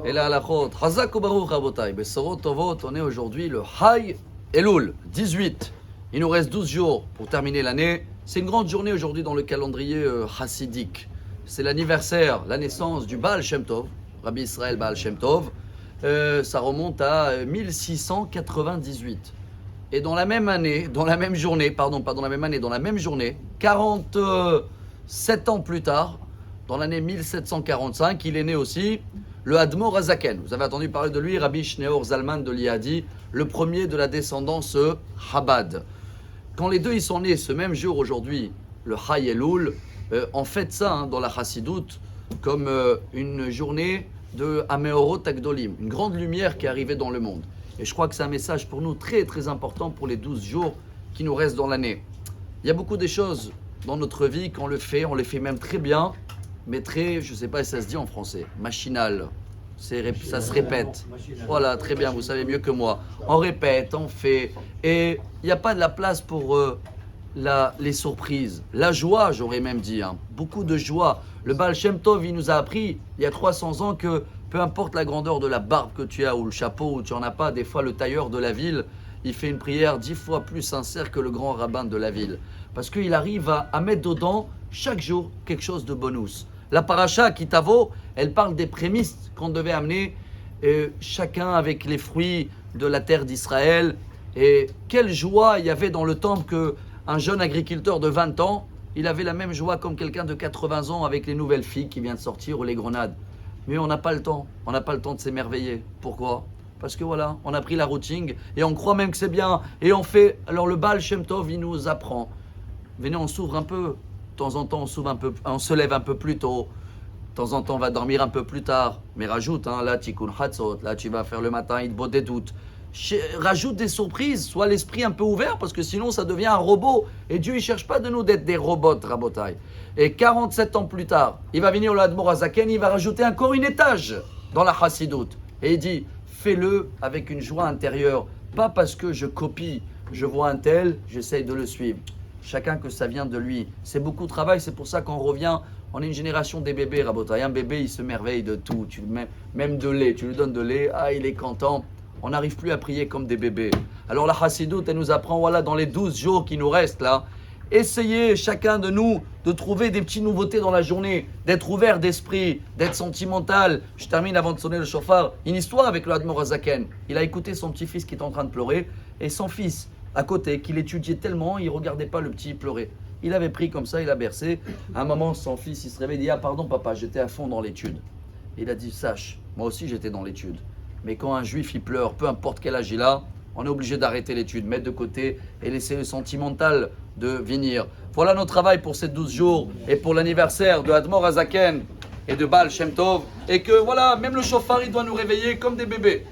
Et la halachot. Chazak ou baruch rabotai. Besorot tovot, on est aujourd'hui le Hay Elul, 18. Il nous reste 12 jours pour terminer l'année. C'est une grande journée aujourd'hui dans le calendrier chassidique. C'est l'anniversaire, la naissance du Baal Shem Tov, Rabbi Israël Baal Shem Tov. Ça remonte à 1698. Et dans la même année, dans la même journée, 47 ans plus tard, dans l'année 1745, il est né aussi le Admor Hazaken. Vous avez entendu parler de lui, Rabbi Shneor Zalman de Liadi, le premier de la descendance Chabad. Quand les deux ils sont nés ce même jour aujourd'hui, le Hay Elul, on fête ça dans la Chassidoute comme une journée de Ameorot Agdolim, une grande lumière qui est arrivée dans le monde. Et je crois que c'est un message pour nous très très important pour les 12 jours qui nous restent dans l'année. Il y a beaucoup de choses dans notre vie qu'on le fait, on les fait même très bien, mais très, je ne sais pas si ça se dit en français, machinal. Ça se répète. Voilà, très bien, vous savez mieux que moi. On répète, on fait, et il n'y a pas de la place pour les surprises. La joie, j'aurais même dit, beaucoup de joie. Le Baal Shem Tov, il nous a appris, il y a 300 ans, que peu importe la grandeur de la barbe que tu as ou le chapeau ou tu n'en as pas, des fois le tailleur de la ville, il fait une prière 10 fois plus sincère que le grand rabbin de la ville. Parce qu'il arrive à mettre dedans chaque jour quelque chose de bonus. La paracha Kitavo, elle parle des prémices qu'on devait amener chacun avec les fruits de la terre d'Israël. Et quelle joie il y avait dans le temple qu'un jeune agriculteur de 20 ans, il avait la même joie comme quelqu'un de 80 ans avec les nouvelles filles qui viennent de sortir ou les grenades. Mais on n'a pas le temps, de s'émerveiller. Pourquoi ? Parce que voilà, on a pris la routine et on croit même que c'est bien. Et on fait, alors le Baal Shem Tov, il nous apprend. Venez, on s'ouvre un peu. De temps en temps, on se lève un peu plus tôt. De temps en temps, on va dormir un peu plus tard. Mais rajoute, là, Tikkun Chatzot, là, tu vas faire le matin, il te botte des doutes. Rajoute des surprises, sois l'esprit un peu ouvert, parce que sinon, ça devient un robot. Et Dieu, il ne cherche pas de nous d'être des robots, Rabotai. Et 47 ans plus tard, il va venir au Admor Hazaken, il va rajouter encore une étage dans la Chassidoute. Et il dit, fais-le avec une joie intérieure. Pas parce que je copie, je vois un tel, j'essaye de le suivre. Chacun que ça vient de lui. C'est beaucoup de travail, c'est pour ça qu'on revient. On est une génération des bébés, Rabotai. Un bébé, il se merveille de tout. Même de lait, tu lui donnes de lait, il est content. On n'arrive plus à prier comme des bébés. Alors la Chassidoute, elle nous apprend, voilà, dans les 12 jours qui nous restent là, essayez chacun de nous de trouver des petites nouveautés dans la journée, d'être ouvert d'esprit, d'être sentimental. Je termine avant de sonner le chauffard. Une histoire avec le Admor Hazaken. Il a écouté son petit-fils qui est en train de pleurer et son fils à côté, qu'il étudiait tellement, il ne regardait pas le petit pleurer. Il avait pris comme ça, il a bercé. À un moment, son fils, il se réveille et dit « Ah pardon papa, j'étais à fond dans l'étude. » Il a dit « Sache, moi aussi j'étais dans l'étude. Mais quand un juif, il pleure, peu importe quel âge il a, on est obligé d'arrêter l'étude, mettre de côté et laisser le sentimental de venir. » Voilà notre travail pour ces 12 jours et pour l'anniversaire de Admor Hazaken et de Baal Shem Tov. Et que voilà, même le chauffard, il doit nous réveiller comme des bébés.